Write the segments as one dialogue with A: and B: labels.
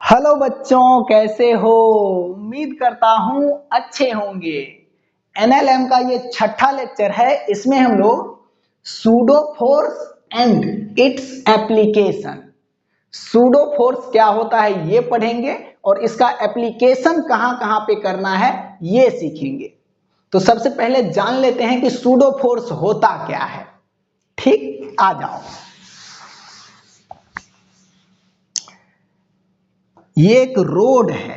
A: Hello बच्चों, कैसे हो? उम्मीद करता हूँ अच्छे होंगे। एनएलएम का ये छठा लेक्चर है। इसमें हम लोग pseudo force and its application, pseudo force क्या होता है ये पढ़ेंगे और इसका एप्लीकेशन कहाँ कहाँ पे करना है ये सीखेंगे। तो सबसे पहले जान लेते हैं कि सूडो फोर्स होता क्या है। ठीक, आ जाओ। ये एक रोड है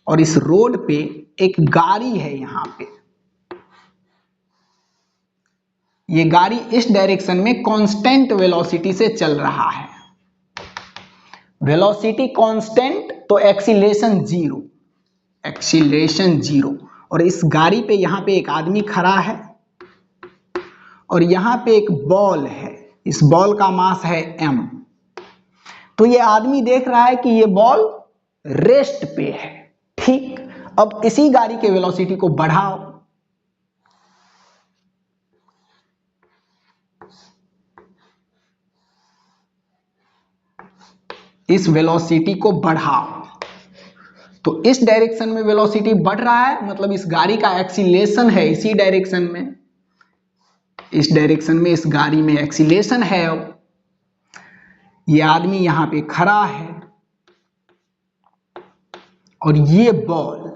A: और इस रोड पे एक गाड़ी है। यहां पे ये गाड़ी इस डायरेक्शन में कांस्टेंट वेलोसिटी से चल रहा है। वेलोसिटी कांस्टेंट तो एक्सीलरेशन जीरो, एक्सीलरेशन जीरो। और इस गाड़ी पे यहां पे एक आदमी खड़ा है और यहां पे एक बॉल है। इस बॉल का मास है m। तो ये आदमी देख रहा है कि ये बॉल रेस्ट पे है। ठीक, अब इसी गाड़ी के वेलोसिटी को बढ़ाओ। इस वेलोसिटी को बढ़ाओ तो इस डायरेक्शन में वेलोसिटी बढ़ रहा है, मतलब इस गाड़ी का एक्सीलरेशन है इसी डायरेक्शन में। इस डायरेक्शन में इस गाड़ी में एक्सीलरेशन है। अब ये आदमी यहां पे खड़ा है और ये बॉल,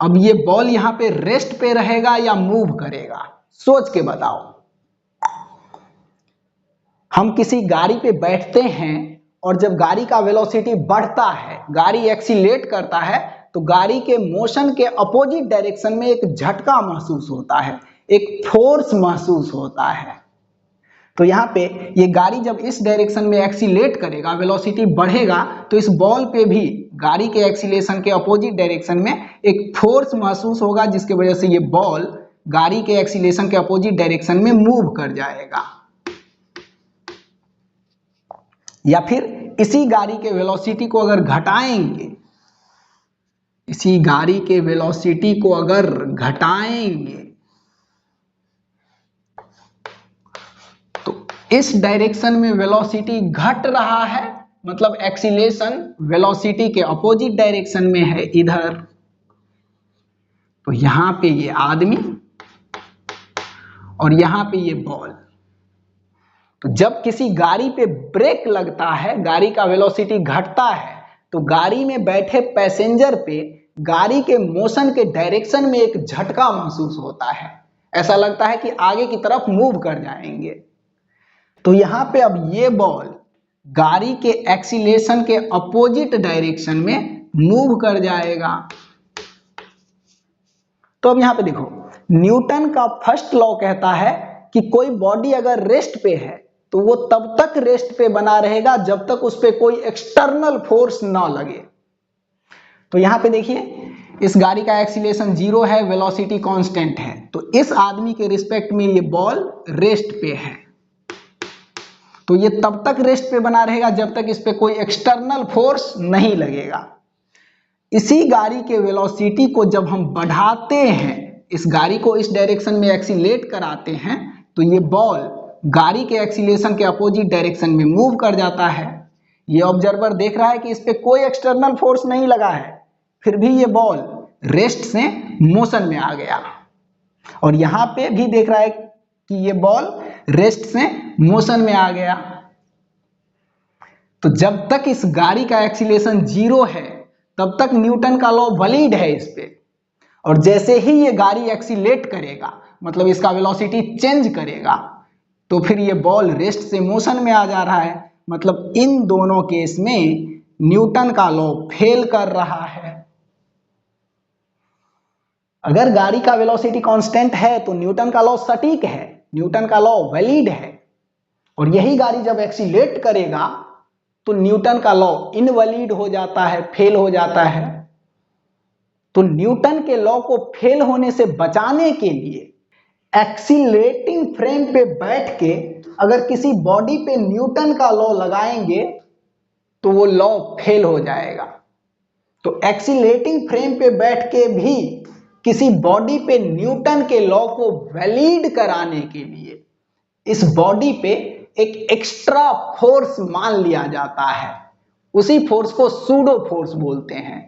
A: अब ये बॉल यहां पे रेस्ट पे रहेगा या मूव करेगा? सोच के बताओ। हम किसी गाड़ी पे बैठते हैं और जब गाड़ी का वेलोसिटी बढ़ता है, गाड़ी एक्सीलरेट करता है, तो गाड़ी के मोशन के अपोजिट डायरेक्शन में एक झटका महसूस होता है, एक फोर्स महसूस होता है। तो यहाँ पे ये गाड़ी जब इस डायरेक्शन में एक्सीलरेट करेगा, वेलोसिटी बढ़ेगा, तो इस बॉल पे भी गाड़ी के एक्सीलरेशन के अपोजिट डायरेक्शन में एक फोर्स महसूस होगा, जिसकी वजह से ये बॉल गाड़ी के एक्सीलरेशन के अपोजिट डायरेक्शन में मूव कर जाएगा। या फिर इसी गाड़ी के वेलोसिटी को अगर घटाएंगे, इसी गाड़ी के वेलोसिटी को अगर घटाएंगे तो इस डायरेक्शन में वेलोसिटी घट रहा है, मतलब एक्सीलरेशन वेलोसिटी के अपोजिट डायरेक्शन में है इधर। तो यहां पे ये आदमी और यहां पे ये बॉल। तो जब किसी गाड़ी पे ब्रेक लगता है, गाड़ी का वेलोसिटी घटता है, तो गाड़ी में बैठे पैसेंजर पे गाड़ी के मोशन के डायरेक्शन में एक झटका महसूस होता है। ऐसा लगता है कि आगे की तरफ मूव कर जाएंगे। तो यहां पे अब ये बॉल गाड़ी के एक्सीलरेशन के अपोजिट डायरेक्शन में मूव कर जाएगा। तो अब यहां पे देखो, न्यूटन का फर्स्ट लॉ कहता है कि कोई बॉडी अगर रेस्ट पे है तो वो तब तक रेस्ट पे बना रहेगा जब तक उस पे कोई एक्सटर्नल फोर्स ना लगे। तो यहां पे देखिए, इस गाड़ी का एक्सीलरेशन जीरो है, वेलोसिटी कांस्टेंट है, तो इस आदमी के रिस्पेक्ट में ये बॉल रेस्ट पे है। तो ये तब तक रेस्ट पे बना रहेगा जब तक इस पे कोई एक्सटर्नल फोर्स नहीं लगेगा। इसी गाड़ी के वेलोसिटी को जब हम बढ़ाते हैं, इस गाड़ी को इस डायरेक्शन में एक्सीलरेट कराते हैं, तो ये बॉल गाड़ी के एक्सीलरेशन के अपोजिट डायरेक्शन में मूव कर जाता है। ये ऑब्जर्वर देख रहा है कि इस पे कोई एक्सटर्नल फोर्स नहीं लगा है, फिर भी ये बॉल रेस्ट से मोशन में आ गया। और यहां पे भी देख रहा है कि ये बॉल रेस्ट से मोशन में आ गया। तो जब तक इस गाड़ी का एक्सीलरेशन जीरो है तब तक न्यूटन का लॉ वैलिड है इस पे। और जैसे ही ये गाड़ी एक्सीलरेट करेगा, मतलब इसका वेलोसिटी चेंज करेगा, तो फिर ये बॉल रेस्ट से मोशन में आ जा रहा है। मतलब इन दोनों केस में न्यूटन का लॉ फेल कर रहा है। अगर गाड़ी का वेलोसिटी कांस्टेंट है तो न्यूटन का लॉ सटीक है, न्यूटन का लॉ वैलिड है। और यही गाड़ी जब एक्सीलरेट करेगा तो न्यूटन का लॉ इनवैलिड हो जाता है, फेल हो जाता है। तो न्यूटन के लॉ को फेल होने से बचाने के लिए एक्सीलरेटिंग फ्रेम पे बैठ के अगर किसी बॉडी पे न्यूटन का लॉ लगाएंगे तो वो लॉ फेल हो जाएगा। तो एक्सीलरेटिंग फ्रेम पे बैठ के भी किसी बॉडी पे न्यूटन के लॉ को वैलिड कराने के लिए इस बॉडी पे एक एक्स्ट्रा फोर्स मान लिया जाता है। उसी फोर्स को सूडो फोर्स बोलते हैं।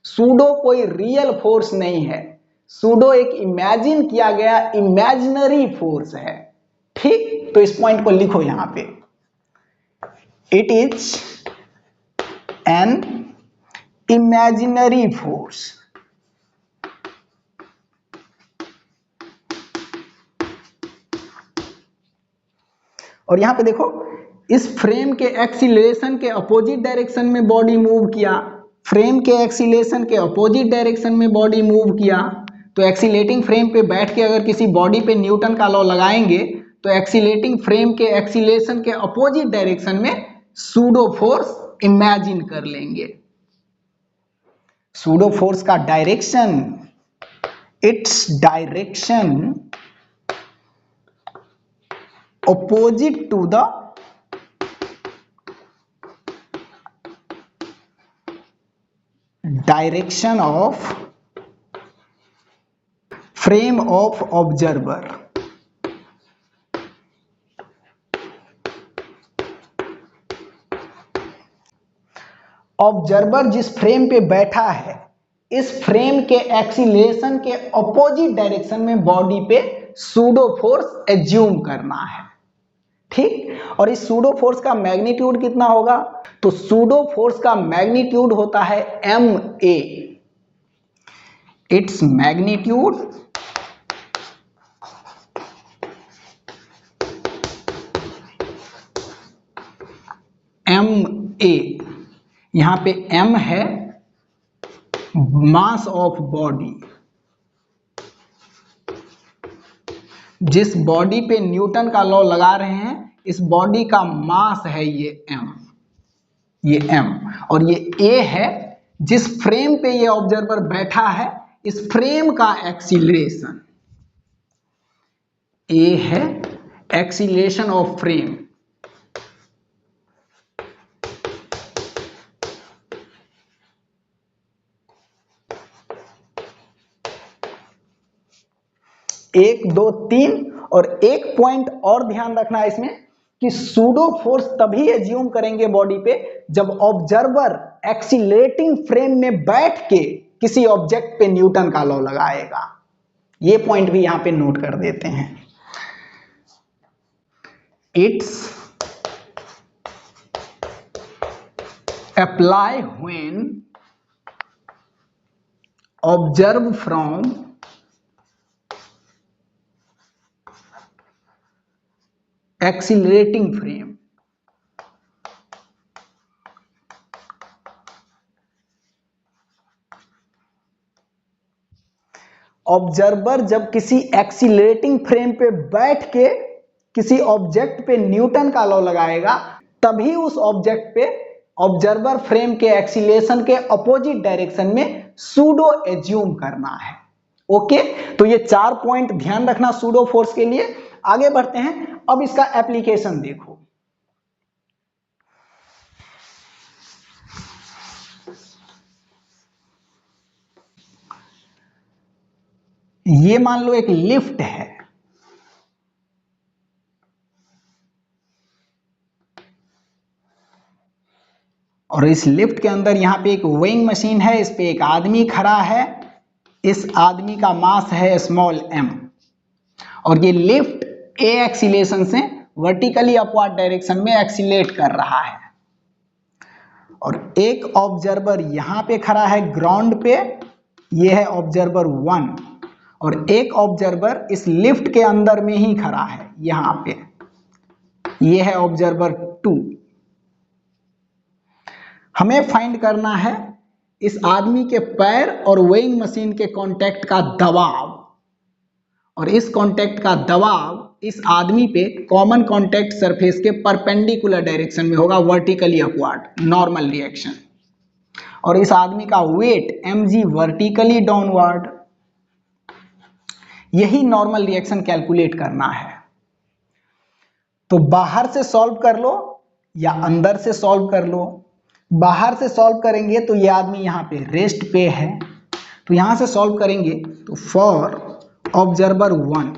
A: सूडो कोई रियल फोर्स नहीं है, सूडो एक इमेजिन किया गया इमेजिनरी फोर्स है। ठीक, तो इस पॉइंट को लिखो यहां पे, it is an imaginary force. और यहां पे देखो, इस फ्रेम के एक्सीलरेशन के अपोजिट डायरेक्शन में बॉडी मूव किया, फ्रेम के एक्सीलरेशन के अपोजिट डायरेक्शन में बॉडी मूव किया, तो एक्सीलेटिंग फ्रेम पे बैठ के अगर किसी बॉडी पे न्यूटन का लॉ लगाएंगे तो एक्सीलेटिंग फ्रेम के एक्सीलरेशन के अपोजिट डायरेक्शन में सूडो फोर्स इमेजिन कर लेंगे। सूडो फोर्स का direction, its direction opposite to the direction of frame of observer। Observer जिस फ्रेम पे बैठा है, इस फ्रेम के एक्सीलरेशन के अपोजिट डायरेक्शन में बॉडी पे सूडो फोर्स एज्यूम करना है। ठीक, और इस सूडो फोर्स का मैग्नीट्यूड कितना होगा? तो सूडो फोर्स का मैग्नीट्यूड होता है ma। Its magnitude ma। यहां पे m है मास ऑफ बॉडी, जिस बॉडी पे न्यूटन का लॉ लगा रहे हैं इस बॉडी का मास है ये m, और ये a है जिस फ्रेम पे ये ऑब्जर्वर बैठा है, इस फ्रेम का एक्सीलरेशन a है, एक्सीलरेशन ऑफ फ्रेम। एक, दो, तीन, और एक पॉइंट और ध्यान रखना है इसमें कि सूडो फोर्स तभी एज्यूम करेंगे बॉडी पे जब ऑब्जर्वर एक्सीलरेटिंग फ्रेम में बैठ के किसी ऑब्जेक्ट पे न्यूटन का लॉ लगाएगा। ये पॉइंट भी यहां पे नोट कर देते हैं। It's apply when observe from accelerating frame. Observer जब किसी एक्सीलरेटिंग फ्रेम पे बैठ के किसी ऑब्जेक्ट पे न्यूटन का लॉ लगाएगा तभी उस ऑब्जेक्ट पे ऑब्जर्वर फ्रेम के एक्सीलरेशन के अपोजिट डायरेक्शन में सूडो एज्यूम करना है। ओके, तो ये 4 पॉइंट ध्यान रखना सूडो फोर्स के लिए। आगे बढ़ते हैं, अब इसका एप्लीकेशन देखो। ये मान लो एक लिफ्ट है, और इस लिफ्ट के अंदर यहां पे एक वेइंग मशीन है, इस पे एक आदमी खड़ा है, इस आदमी का मास है स्मॉल m, और ये लिफ्ट a एक्सीलेशन से वर्टिकली अपवर्ड डायरेक्शन में एक्सीलेट कर रहा है। और एक ऑब्जर्वर यहां पे खड़ा है ग्राउंड पे, ये है ऑब्जर्वर 1, और एक ऑब्जर्वर इस लिफ्ट के अंदर में ही खड़ा है यहां पे, ये है ऑब्जर्वर 2। हमें फाइंड करना है इस आदमी के पैर और वेइंग मशीन के कांटेक्ट का दबाव, और इस कांटेक्ट का दबाव इस आदमी पे कॉमन कांटेक्ट सरफेस के परपेंडिकुलर डायरेक्शन में होगा, वर्टिकली अपवर्ड, नॉर्मल रिएक्शन। और इस आदमी का वेट mg वर्टिकली डाउनवर्ड। यही नॉर्मल रिएक्शन कैलकुलेट करना है। तो बाहर से सॉल्व कर लो या अंदर से सॉल्व कर लो। बाहर से सॉल्व करेंगे तो ये आदमी यहाँ पे रेस्ट पे है, तो यहां से सॉल्व करेंगे तो फॉर ऑब्जर्वर 1,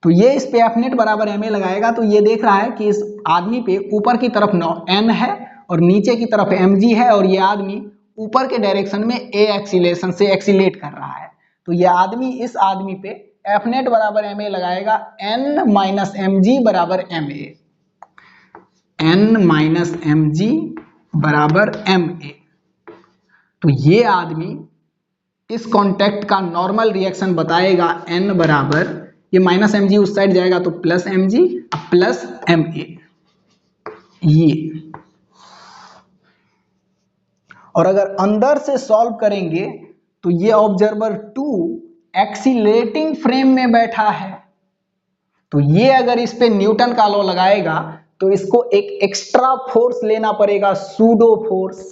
A: तो ये इस पे F नेट बराबर ma लगाएगा, तो ये देख रहा है कि इस आदमी पे ऊपर की तरफ n है और नीचे की तरफ mg है और ये आदमी ऊपर के डायरेक्शन में a एक्सीलेशन से एक्सीलेट कर रहा है। तो ये आदमी इस आदमी पे एफ नेट बराबर एम ए लगाएगा, n माइनस एम जी बराबर m a, n minus m g बराबर एम ए। तो ये आदमी इस कॉन्टैक्ट का नॉर्मल रिएक्शन बताएगा, n बराबर ये माइनस एम जी उस साइड जाएगा तो plus m g plus m a ये। और अगर अंदर से सॉल्व करेंगे तो ये ऑब्जर्वर 2 एक्सीलरेटिंग फ्रेम में बैठा है, तो ये अगर इस पे न्यूटन का लॉ लगाएगा तो इसको एक एक्स्ट्रा फोर्स लेना पड़ेगा, सूडो फोर्स,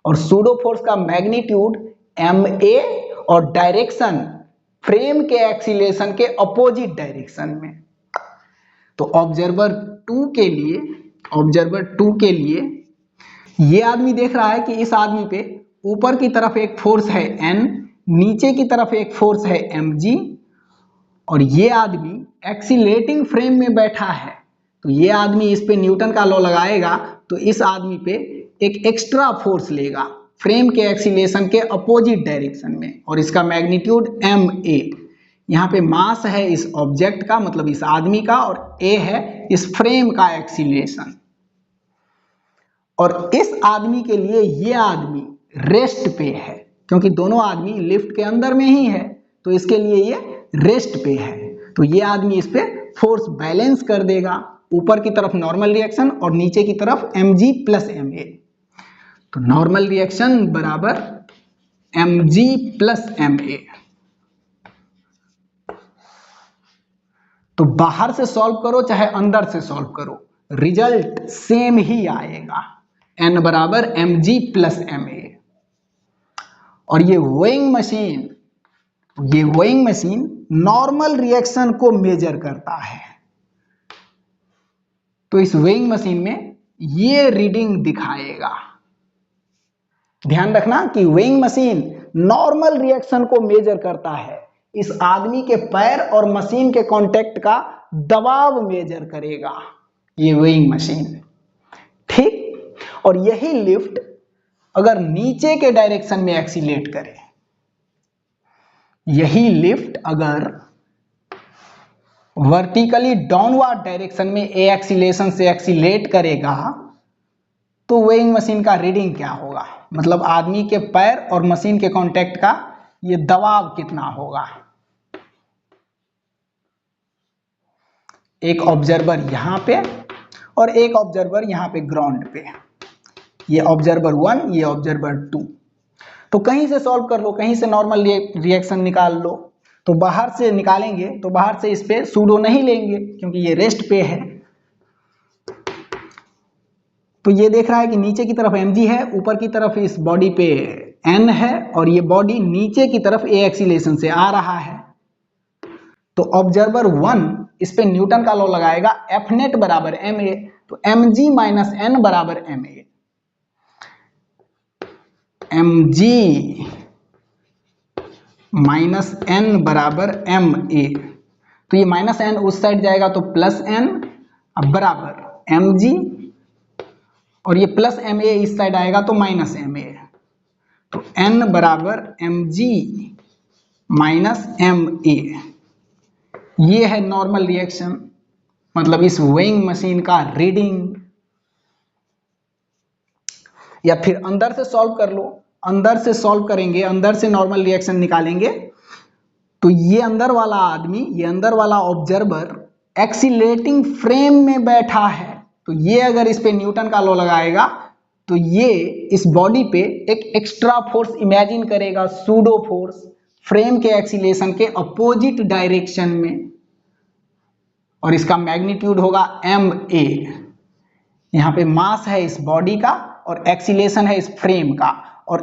A: और सूडो फोर्स का मैग्नीट्यूड एम ए और डायरेक्शन फ्रेम के एक्सीलेशन के अपोजिट डायरेक्शन में। तो ऑब्जर्वर 2 के लिए ये आदमी देख रहा है कि इस आदमी पे ऊपर की तरफ एक फोर्स है n, नीचे की तरफ एक फोर्स है mg, और ये आदमी एक्सीलरेटिंग फ्रेम में बैठा है। तो ये आदमी इस पे न्यूटन का लॉ लगाएगा तो इस आदमी पे एक एक्स्ट्रा फोर्स लेगा फ्रेम के एक्सीलेशन के अपोजिट डायरेक्शन में, और इसका मैग्नीट्यूड एम ए। यहाँ पे मास है इस ऑब्जेक्ट का, मतलब इस आदमी का, और ए है इस फ्रेम का एक्सीलेशन। और इस आदमी के लिए ये आदमी रेस्ट पे है, क्योंकि दोनों आदमी लिफ्ट के अंदर में ही है, तो इसके लिए ये रेस्ट पे है। तो ये आदमी इस पे फोर्स बैलेंस कर देगा, ऊपर की तरफ नॉर्मल रिएक्शन और नीचे की तरफ mg प्लस ma। तो नॉर्मल रिएक्शन बराबर mg प्लस ma। तो बाहर से सॉल्व करो चाहे अंदर से सॉल्व करो, रिजल्ट सेम ही आएगा, n बराबर mg प्लस ma। और ये वेइंग मशीन नॉर्मल रिएक्शन को मेजर करता है। तो इस वेइंग मशीन में ये रीडिंग दिखाएगा। ध्यान रखना कि वेइंग मशीन नॉर्मल रिएक्शन को मेजर करता है, इस आदमी के पैर और मशीन के कांटेक्ट का दबाव मेजर करेगा ये वेइंग मशीन, ठीक। और यही लिफ्ट अगर नीचे के डायरेक्शन में एक्सीलेट करे, यही लिफ्ट अगर वर्टिकली डाउनवर्ड डायरेक्शन में ए एक्सीलेशन से एक्सीलेट करेगा तो वेइंग मशीन का रीडिंग क्या होगा, मतलब आदमी के पैर और मशीन के कांटेक्ट का ये दबाव कितना होगा। एक ऑब्जर्वर यहां पे और एक ऑब्जर्वर यहां पे ग्राउंड पे, ये ऑब्जर्वर 1, ये ऑब्जर्वर 2। तो कहीं से सॉल्व कर लो, कहीं से नॉर्मल रिएक्शन निकाल लो। तो बाहर से निकालेंगे तो बाहर से इस पे सूडो नहीं लेंगे क्योंकि ये रेस्ट पे है। तो ये देख रहा है कि नीचे की तरफ mg है, ऊपर की तरफ इस बॉडी पे n है, और ये बॉडी नीचे की तरफ a एक्सीलेशन से आ रहा है। तो ऑब्जर्वर 1 इस पे न्यूटन का लॉ लगाएगा, एफ नेट बराबर ma। तो mg माइनस n बराबर ma, mg माइनस n बराबर ma। तो ये माइनस n उस साइड जाएगा तो प्लस n बराबर mg, और ये प्लस ma इस साइड आएगा तो माइनस ma। तो n बराबर mg माइनस ma। ये है नॉर्मल रिएक्शन, मतलब इस वेइंग मशीन का रीडिंग। या फिर अंदर से सॉल्व कर लो, अंदर से सॉल्व करेंगे, अंदर से नॉर्मल रिएक्शन निकालेंगे। तो ये अंदर वाला आदमी, ये अंदर वाला ऑब्जर्वर एक्सीलरेटिंग फ्रेम में बैठा है, तो ये अगर इस पे न्यूटन का लॉ लगाएगा तो ये इस बॉडी पे एक एक्स्ट्रा फोर्स इमेजिन करेगा, सूडो फोर्स, फ्रेम के एक्सीलेशन के अपोजिट डायरेक्शन में, और इसका मैग्नीट्यूड होगा ma। यहाँ पे मास है इस बॉडी का और एक्सीलेशन है इस फ्रेम का, और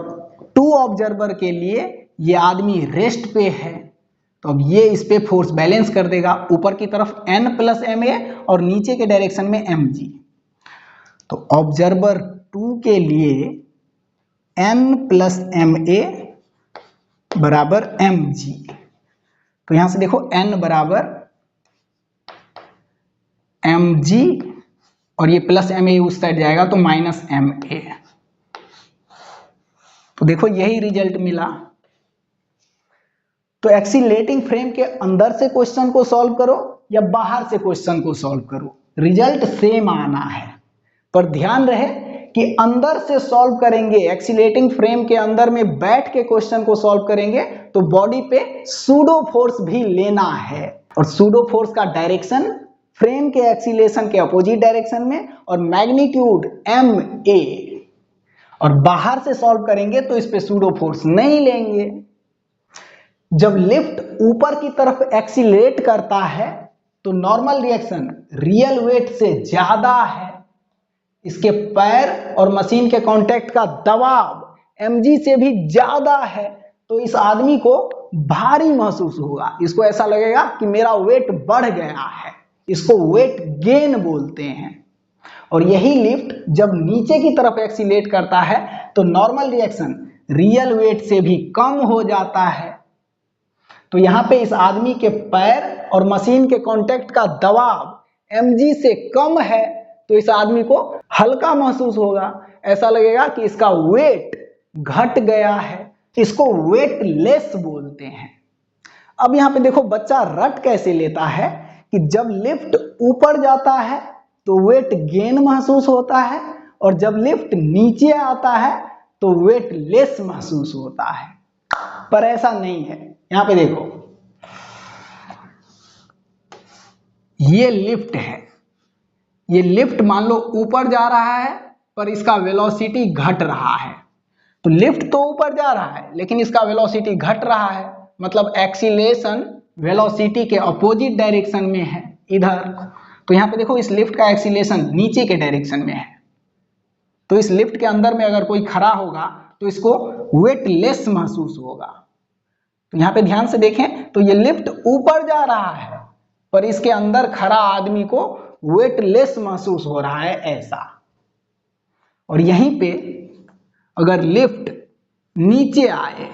A: 2 ऑब्जर्वर के लिए ये आदमी रेस्ट पे है। तो अब ये इस पे फोर्स बैलेंस कर देगा, ऊपर की तरफ n प्लस ma और नीचे के डायरेक्शन में mg। तो ऑब्जर्वर 2 के लिए n प्लस ma बराबर mg। तो यहां से देखो n बराबर mg और ये प्लस एम ए उस साइड जाएगा तो माइनस एम ए। तो देखो यही रिजल्ट मिला। तो एक्सीलरेटिंग फ्रेम के अंदर से क्वेश्चन को सॉल्व करो या बाहर से क्वेश्चन को सॉल्व करो, रिजल्ट सेम आना है। पर ध्यान रहे कि अंदर से सॉल्व करेंगे, एक्सीलरेटिंग फ्रेम के अंदर में बैठ के क्वेश्चन को सॉल्व करेंगे तो बॉडी पे सूडो फोर्स भी लेना है, और सूडो फोर्स का डायरेक्शन फ्रेम के एक्सीलरेशन के अपोजिट डायरेक्शन में और मैग्नीट्यूड एम ए। और बाहर से सॉल्व करेंगे तो इस पे सूडो फोर्स नहीं लेंगे। जब लिफ्ट ऊपर की तरफ एक्सीलरेट करता है तो नॉर्मल रिएक्शन रियल वेट से ज्यादा है, इसके पैर और मशीन के कांटेक्ट का दबाव mg से भी ज्यादा है, तो इस आदमी को भारी महसूस होगा, इसको ऐसा लगेगा कि मेरा वेट बढ़ गया है, इसको वेट गेन बोलते हैं। और यही लिफ्ट जब नीचे की तरफ एक्सीलरेट करता है तो नॉर्मल रिएक्शन रियल वेट से भी कम हो जाता है। तो यहाँ पे इस आदमी के पैर और मशीन के कांटेक्ट का दबाव mg से कम है, तो इस आदमी को हल्का महसूस होगा, ऐसा लगेगा कि इसका वेट घट गया है, इसको वेट लेस बोलते हैं। अब यहाँ पे देखो बच्चा रट कैसे लेता है कि जब लिफ्ट ऊपर जाता है तो वेट गेन महसूस होता है, और जब लिफ्ट नीचे आता है तो वेट लेस महसूस होता है, पर ऐसा नहीं है। यहां पे देखो ये लिफ्ट है, ये लिफ्ट मान लो ऊपर जा रहा है पर इसका वेलोसिटी घट रहा है। तो लिफ्ट तो ऊपर जा रहा है लेकिन इसका वेलोसिटी घट रहा है, मतलब एक्सीलरेशन वेलोसिटी के अपोजिट डायरेक्शन में है इधर। तो यहाँ पे देखो इस लिफ्ट का एक्सीलरेशन नीचे के डायरेक्शन में है, तो इस लिफ्ट के अंदर में अगर कोई खड़ा होगा तो इसको वेट लेस महसूस होगा। तो यहाँ पे ध्यान से देखें तो ये लिफ्ट ऊपर जा रहा है पर इसके अंदर खड़ा आदमी को वेट लेस महसूस हो रहा है ऐसा। और यहीं पे अगर लिफ्ट नीचे आए,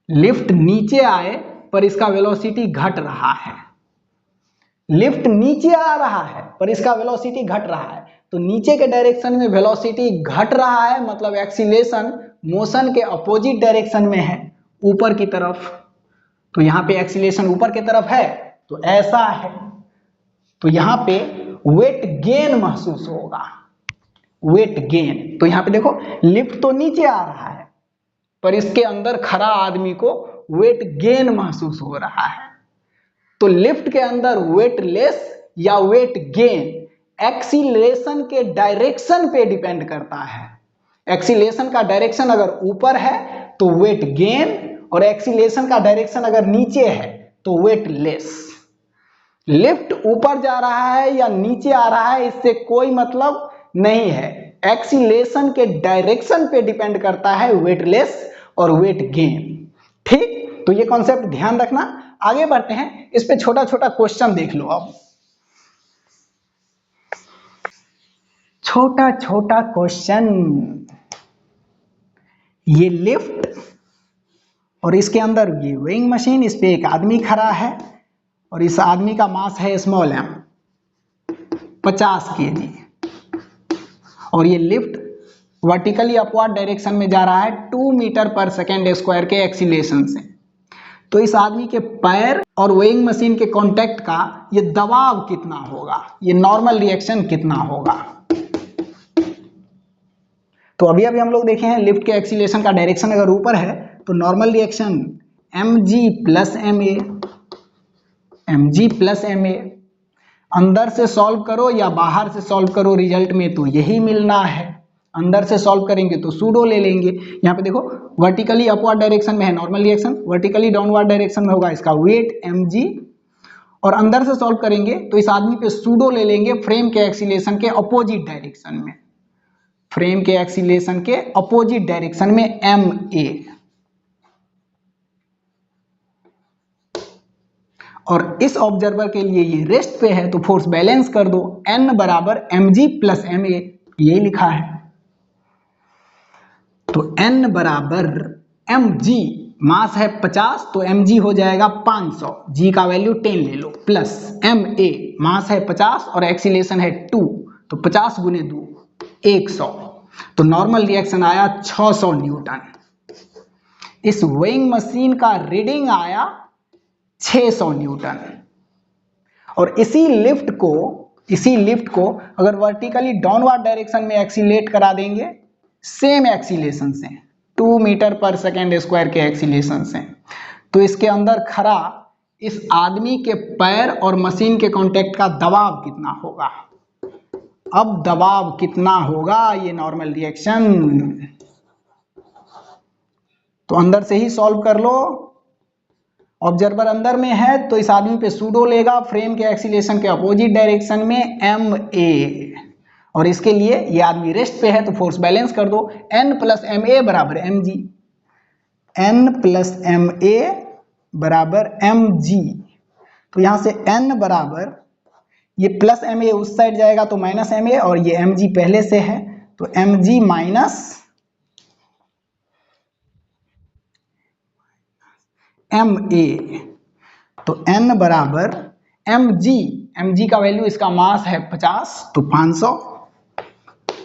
A: लिफ्ट नीचे आए पर इसका वेलोसिटी घट रहा है, लिफ्ट नीचे आ रहा है पर इसका वेलोसिटी घट रहा है, तो नीचे के डायरेक्शन में वेलोसिटी घट रहा है, मतलब एक्सीलरेशन मोशन के अपोजिट डायरेक्शन में है ऊपर की तरफ। तो यहाँ पे एक्सीलरेशन ऊपर की तरफ है तो ऐसा है, तो यहाँ पे वेट गेन महसूस होगा, वेट गेन। तो यहाँ पे देखो लिफ्ट तो नीचे आ रहा है पर इसके अंदर खड़ा आदमी को वेट गेन महसूस हो रहा है। तो लिफ्ट के अंदर वेट लेस या वेट गेन एक्सीलरेशन के डायरेक्शन पे डिपेंड करता है। एक्सीलरेशन का डायरेक्शन अगर ऊपर है तो वेट गेन, और एक्सीलरेशन का डायरेक्शन अगर नीचे है तो वेट लेस। लिफ्ट ऊपर जा रहा है या नीचे आ रहा है इससे कोई मतलब नहीं है, एक्सीलरेशन के डायरेक्शन पे डिपेंड करता है वेट लेस और वेट गेन। ठीक, तो ये कॉन्सेप्ट ध्यान रखना। आगे बढ़ते हैं, इस पे छोटा छोटा क्वेश्चन देख लो। अब छोटा छोटा क्वेश्चन, ये लिफ्ट और इसके अंदर ये वेइंग मशीन, इस पे एक आदमी खड़ा है और इस आदमी का मास है स्मॉल m 50 kg, और ये लिफ्ट वर्टिकली अपवर्ड डायरेक्शन में जा रहा है 2 मीटर पर सेकेंड स्क्वायर के एक्सीलरेशन से। तो इस आदमी के पैर और वेइंग मशीन के कांटेक्ट का ये दबाव कितना होगा, ये नॉर्मल रिएक्शन कितना होगा। तो अभी हम लोग देखे हैं लिफ्ट के एक्सीलरेशन का डायरेक्शन अगर ऊपर है तो normal reaction mg plus ma, mg plus ma। अंदर से सॉल्व करो या बाहर से सॉल्व करो, रिजल्ट में तो यही मिलना है। अंदर से सॉल्व करेंगे तो सूडो ले लेंगे। यहाँ पे देखो वर्टिकली अपवर्ड डायरेक्शन में है normal reaction, vertically downward direction में होगा इसका वेट mg, और अंदर से सॉल्व करेंगे तो इस आदमी पे सूडो ले लेंगे फ्रेम के एक्सीलरेशन के अपोजिट डायरेक्शन में, फ्रेम के एक्सीलरेशन के अपोजिट डायरेक्शन में ma। और इस ऑब्जर्वर के लिए ये रेस्ट पे है तो फोर्स बैलेंस कर दो, n बराबर mg प्लस ma, यही लिखा है। तो n बराबर mg, मास है 50 तो mg हो जाएगा 500, g का वैल्यू 10 ले लो, प्लस ma, मास है 50 और एक्सीलरेशन है 2, तो 50 गुने 2 100, तो नॉर्मल रिएक्शन आया 600 न्यूटन। इस वेइंग मशीन का रीडिंग आया 600 न्यूटन। और इसी लिफ्ट को अगर वर्टिकली डाउनवर्ड डायरेक्शन में एक्सीलेट करा देंगे सेम एक्सीलेशन से 2 मीटर पर सेकेंड स्क्वायर के एक्सीलेशन से, तो इसके अंदर खड़ा इस आदमी के पैर और मशीन के कांटेक्ट का दबाव कितना होगा। अब दबाव कितना होगा ये नॉर्मल रिएक्शन, तो अंदर से ही सॉल्व कर लो। ऑब्जर्वर अंदर में है तो इस आदमी पे सूडो लेगा, फ्रेम के एक्सीलेशन के अपोजिट डायरेक्शन में ma, और इसके लिए ये आदमी रेस्ट पे है तो फोर्स बैलेंस कर दो, n प्लस ma बराबर mg, n प्लस ma बराबर mg। तो यहां से n बराबर ये प्लस ma उस साइड जाएगा तो माइनस ma, और ये mg पहले से है तो mg माइनस ma, तो n बराबर mg का वैल्यू इसका मास है 50 तो 500,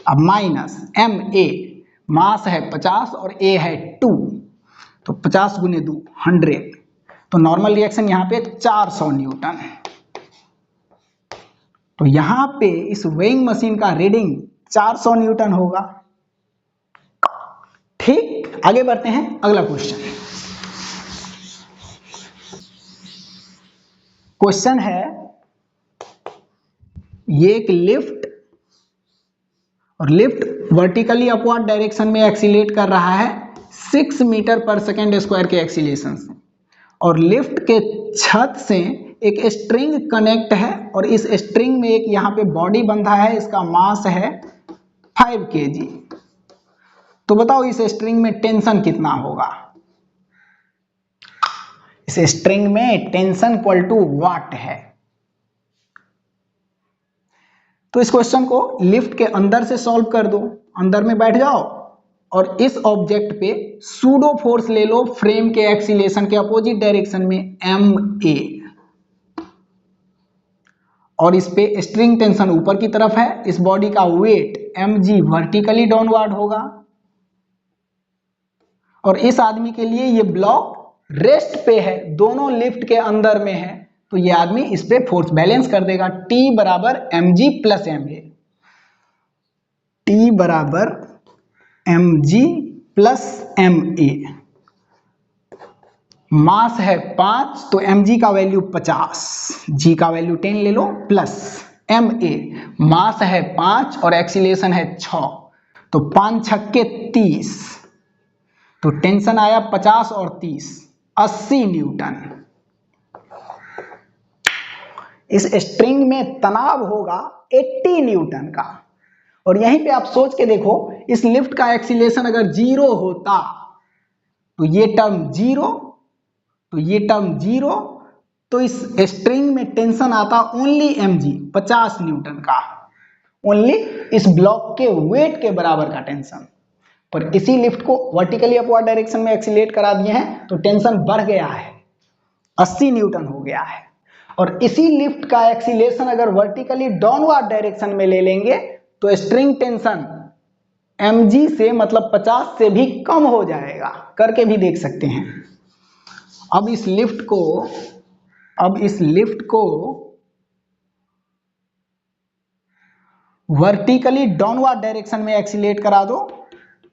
A: अब माइनस ma मास है 50 और a है 2, तो 50 गुने 2 100, तो नॉर्मल रिएक्शन यहाँ पे 400 न्यूटन। तो यहाँ पे इस वेइंग मशीन का रीडिंग 400 न्यूटन होगा। ठीक, आगे बढ़ते हैं अगला क्वेश्चन। क्वेश्चन है ये एक लिफ्ट, और लिफ्ट वर्टिकली अपवर्ड डायरेक्शन में एक्सीलेट कर रहा है 6 मीटर पर सेकेंड स्क्वायर के एक्सीलेशन से, और लिफ्ट के छत से एक स्ट्रिंग कनेक्ट है, और इस स्ट्रिंग में एक यहाँ पे बॉडी बंधा है, इसका मास है 5 kg। तो बताओ इस स्ट्रिंग में टेंशन कितना होगा। इस स्ट्रिंग में टेंशन इक्वल टू वाट है। तो इस क्वेश्चन को लिफ्ट के अंदर से सॉल्व कर दो, अंदर में बैठ जाओ और इस ऑब्जेक्ट पे सूडो फोर्स ले लो फ्रेम के एक्सीलेशन के अपोजिट डायरेक्शन में ma, और इस पे स्ट्रिंग टेंशन ऊपर की तरफ है, इस बॉडी का वेट mg वर्टिकली डाउनवर्ड होगा, और इस आदमी के लिए ये ब्लॉक रेस्ट पे है, दोनों लिफ्ट के अंदर में है, तो ये आदमी इस पे फोर्स बैलेंस कर देगा। T बराबर mg प्लस ma, T बराबर mg प्लस ma, मास है 5 तो mg का वैल्यू 50, g का वैल्यू 10 ले लो, प्लस ma मास है 5 और एक्सीलेशन है 6, तो 5 छक्के 30, तो टेंशन आया 50 और 30 80 न्यूटन। इस स्ट्रिंग में तनाव होगा 80 न्यूटन का, और यहीं पे आप सोच के देखो इस लिफ्ट का एक्सीलेशन अगर 0 होता तो ये टर्म 0, तो ये टर्म 0, तो इस स्ट्रिंग में टेंशन आता ओनली mg 50 न्यूटन का, ओनली इस ब्लॉक के वेट के बराबर का टेंशन। पर इसी लिफ्ट को वर्टिकली अपवर्ड डायरेक्शन में एक्सीलेट करा दिए हैं तो टेंशन बढ़ गया है, 80 न्यूटन हो गया है। और इसी लिफ्ट का एक्सीलेशन अगर वर्टिकली डाउनवर्ड डायरेक्शन में ले लेंगे तो स्ट्रिंग टेंशन mg से मतलब 50 से भी कम हो जाएगा, करके भी देख सकते हैं। अब इस लिफ्ट को वर्टिकली डाउनवर्ड डायरेक्शन में एक्सीलेट करा दो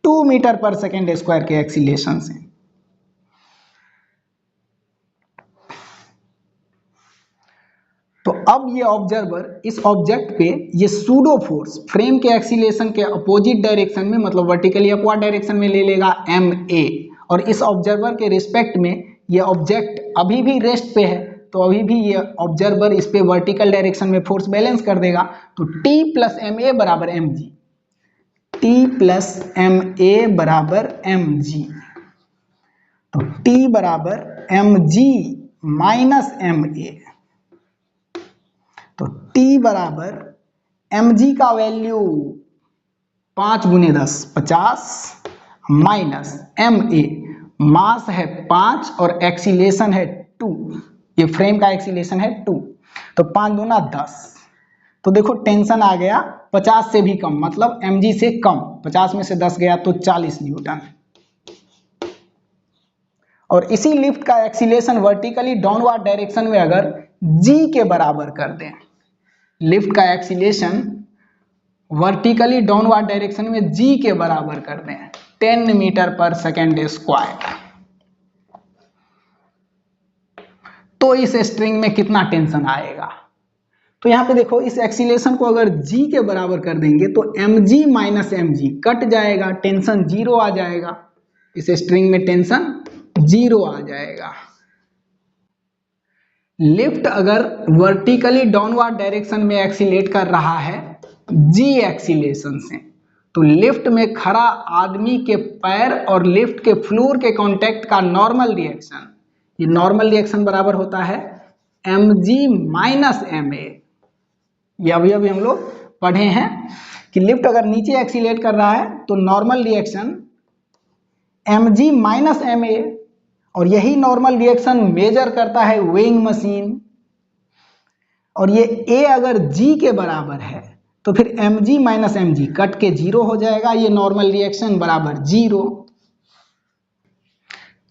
A: 2 मीटर पर सेकेंड स्क्वायर के एक्सीलेशन से। तो अब ये ऑब्जर्वर इस ऑब्जेक्ट पे ये सूडो फोर्स फ्रेम के एक्सीलेशन के अपोजिट डायरेक्शन में मतलब वर्टिकली अपवर्ड डायरेक्शन में ले लेगा ma, और इस ऑब्जर्वर के रिस्पेक्ट में ये ऑब्जेक्ट अभी भी रेस्ट पे है, तो अभी भी ये ऑब्जर्वर इस पे वर्टिकल डायरेक्शन में फोर्स बैलेंस कर देगा, तो T प्लस ma बराबर mg, T प्लस ma बराबर mg, तो T बराबर mg माइनस ma, तो T बराबर mg का वैल्यू 5 गुने 10 50 माइनस ma मास है 5 और एक्सीलेशन है 2, ये फ्रेम का एक्सीलेशन है 2, तो 5 दूना 10, तो देखो टेंशन आ गया 50 से भी कम, मतलब mg से कम, 50 में से 10 गया तो 40 न्यूटन। और इसी लिफ्ट का एक्सीलेशन वर्टिकली डाउनवर्ड डायरेक्शन में अगर g के बराबर कर दें, लिफ्ट का एक्सीलेशन वर्टिकली डाउनवर्ड डायरेक्शन में g के बराबर कर दें 10 मीटर पर सेकेंड स्क्वायर, तो इस स्ट्रिंग में कितना टेंशन आएगा। तो यहाँ पे देखो इस एक्सीलेशन को अगर g के बराबर कर देंगे तो mg माइनस mg कट जाएगा, टेंशन जीरो आ जाएगा, इस स्ट्रिंग में टेंशन जीरो आ जाएगा। लिफ्ट अगर वर्टिकली डाउनवर्ड डायरेक्शन में एक्सीलेट कर रहा है g एक्सीलेशन से, तो लिफ्ट में खड़ा आदमी के पैर और लिफ्ट के फ्लोर के कांटेक्ट का नॉर्मल रिएक्शन, ये नॉर्मल रिएक्शन बराबर होता है mg माइनस ma। ये अभी हम लोग पढ़े हैं कि लिफ्ट अगर नीचे एक्सीलेट कर रहा है तो normal reaction mg minus ma, और यही नॉर्मल रिएक्शन मेजर करता है वेइंग मशीन। और ये a अगर g के बराबर है तो फिर mg माइनस mg कट के जीरो हो जाएगा, ये नॉर्मल रिएक्शन बराबर जीरो।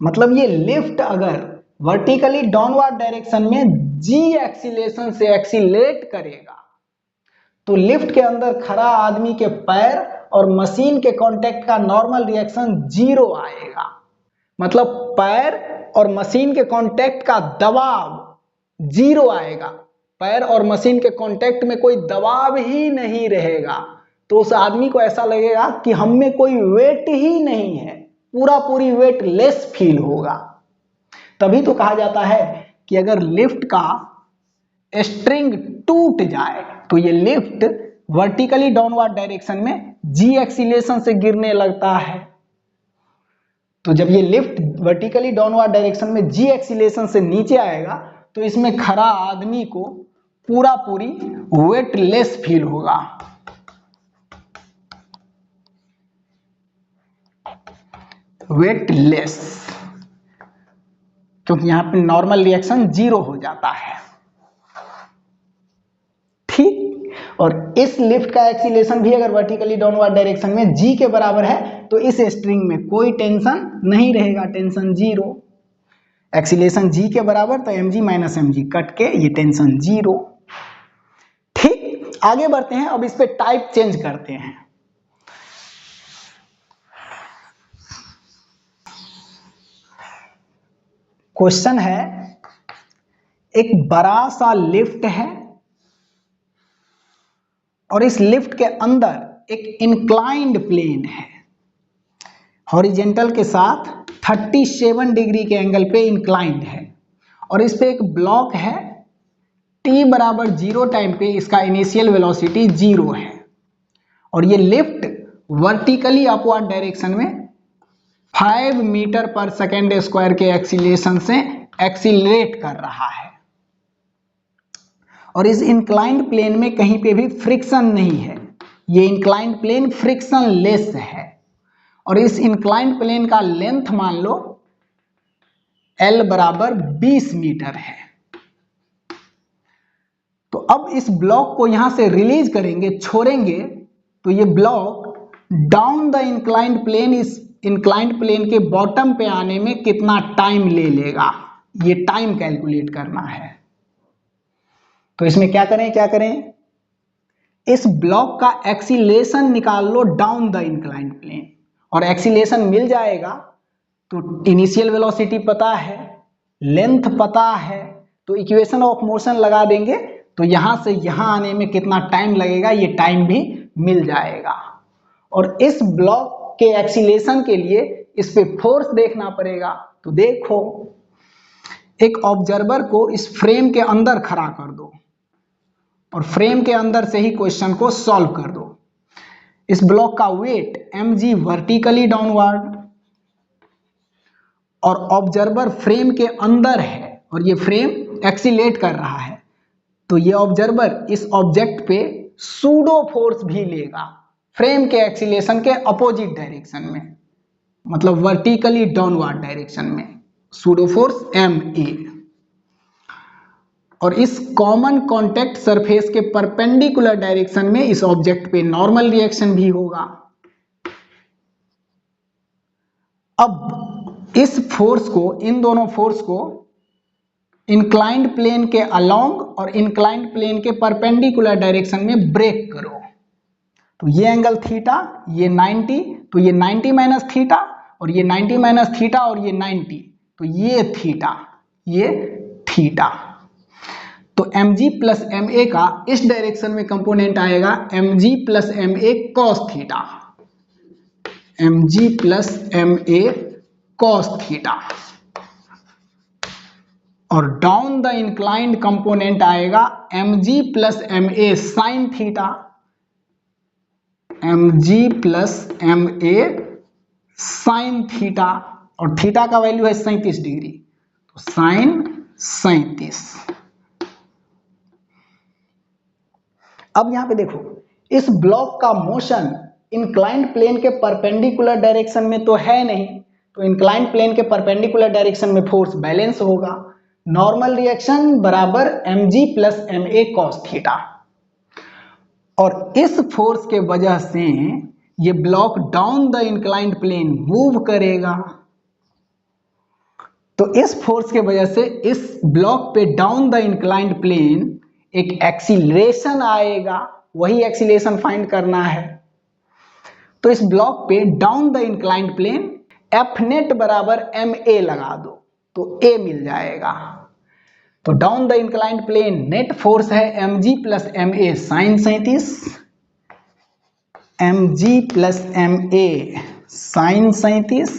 A: मतलब ये लिफ्ट अगर वर्टिकली डाउनवर्ड डायरेक्शन में g एक्सीलेशन से एक्सीलेट करेगा तो लिफ्ट के अंदर खड़ा आदमी के पैर और मशीन के कांटेक्ट का नॉर्मल रिएक्शन जीरो आएगा। मतलब पैर और मशीन के कांटेक्ट का दबाव जीरो आएगा, पैर और मशीन के कांटेक्ट में कोई दबाव ही नहीं रहेगा, तो उस आदमी को ऐसा लगेगा कि हम में कोई वेट ही नहीं है, पूरी वेट लेस फील होगा। तभी तो कहा जाता है कि अगर लिफ्ट का स्ट्रिंग टूट जाए तो ये लिफ्ट वर्टिकली डाउनवर्ड डायरेक्शन में g एक्सीलेशन से गिरने लगता है। तो जब ये लिफ्ट वर्टिकली डाउनवर्ड डायरेक्शन में g एक्सीलेशन से नीचे आएगा तो इसमें खड़ा आदमी को पूरी वेटलेस फील होगा। वेटलेस, क्योंकि यहां पे नॉर्मल रिएक्शन जीरो हो जाता है। ठीक, और इस लिफ्ट का एक्सीलेशन भी अगर वर्टिकली डाउनवर्ड डायरेक्शन में g के बराबर है तो इस स्ट्रिंग में कोई टेंशन नहीं रहेगा, टेंशन जीरो। एक्सीलेशन g के बराबर तो mg माइनस mg कट के ये टेंशन जीरो। ठीक, आगे बढ़ते हैं, अब इस पे टाइप चेंज करते हैं। क्वेश्चन है, एक बड़ा सा लिफ्ट है और इस लिफ्ट के अंदर एक इंक्लाइंड प्लेन है, हॉरिजेंटल के साथ 37 डिग्री के एंगल पे इंक्लाइंड है, और इस पे एक ब्लॉक है, t बराबर जीरो टाइम पे इसका इनिशियल वेलोसिटी जीरो है, और ये लिफ्ट वर्टिकली अपवर्ड डायरेक्शन में 5 मीटर पर सेकेंड स्क्वायर के एक्सीलेशन से एक्सीलरेट कर रहा है। और इस इंक्लाइंड प्लेन में कहीं पे भी फ्रिक्शन नहीं है, ये इंक्लाइंड प्लेन फ्रिक्शन लेस है। और इस इंक्लाइंड प्लेन का लेंथ मान लो L बराबर 20 मीटर है। तो अब इस ब्लॉक को यहां से रिलीज करेंगे, छोड़ेंगे, तो ये block down the inclined plane, इस इंक्लाइंड प्लेन के बॉटम पे आने में कितना टाइम ले लेगा, ये टाइम कैलकुलेट करना है। तो इसमें क्या करें, इस ब्लॉक का एक्सीलेशन निकाल लो डाउन द इंक्लाइंड प्लेन, और एक्सीलेशन मिल जाएगा तो इनिशियल वेलोसिटी पता है, लेंथ पता है, तो इक्वेशन ऑफ मोशन लगा देंगे, तो यहां से यहां आने में कितना टाइम लगेगा ये टाइम भी मिल जाएगा। और इस ब्लॉक के एक्सीलेशन के लिए इस पे फोर्स देखना पड़ेगा। तो देखो, एक ऑब्जर्वर को इस फ्रेम के अंदर खड़ा कर दो और फ्रेम के अंदर से ही क्वेश्चन को सॉल्व कर दो। इस ब्लॉक का वेट mg वर्टिकली डाउनवर्ड, और ऑब्जर्वर फ्रेम के अंदर है और ये फ्रेम एक्सीलेट कर रहा है, तो ये ऑब्जर्वर इस ऑब्जेक्ट पे सूडो फोर्स भी लेगा फ्रेम के एक्सीलेशन के अपोजिट डायरेक्शन में, मतलब वर्टिकली डाउनवर्ड डायरेक्शन में, सूडो फोर्स ma। और इस कॉमन कॉन्टेक्ट सरफेस के परपेंडिकुलर डायरेक्शन में इस ऑब्जेक्ट पे नॉर्मल रिएक्शन भी होगा। अब इस फोर्स को, इन दोनों फोर्स को इंक्लाइंड प्लेन के अलोंग और इंक्लाइंड प्लेन के परपेंडिकुलर डायरेक्शन में ब्रेक करो। तो ये एंगल थीटा, ये 90, तो ये 90 माइनस थीटा, और ये 90 माइनस थीटा, और ये 90, तो ये थीटा, ये थीटा। तो mg प्लस ma का इस डायरेक्शन में कंपोनेंट आएगा mg plus ma cos theta, mg plus ma cos theta, और डाउन द इंक्लाइंड कंपोनेंट आएगा mg plus ma sin theta, mg plus ma sin theta, और theta का value है 37 degree, तो साइन 37। अब यहां पे देखो, इस ब्लॉक का मोशन इंक्लाइंड प्लेन के परपेंडिकुलर डायरेक्शन में तो है नहीं, तो इंक्लाइंड प्लेन के परपेंडिकुलर डायरेक्शन में फोर्स बैलेंस होगा। नॉर्मल रिएक्शन बराबर mg plus ma cos theta, और इस फोर्स के वजह से ये block down the inclined plane move करेगा। तो इस फोर्स के वजह से इस ब्लॉक पे डाउन द इंक्लाइंड प्लेन एक एक्सीलरेशन आएगा, वही एक्सीलरेशन फाइंड करना है। तो इस ब्लॉक पे down the inclined plane F net बराबर ma लगा दो तो a मिल जाएगा। तो down the inclined plane net force है mg plus ma sine 37, mg plus ma sine 37,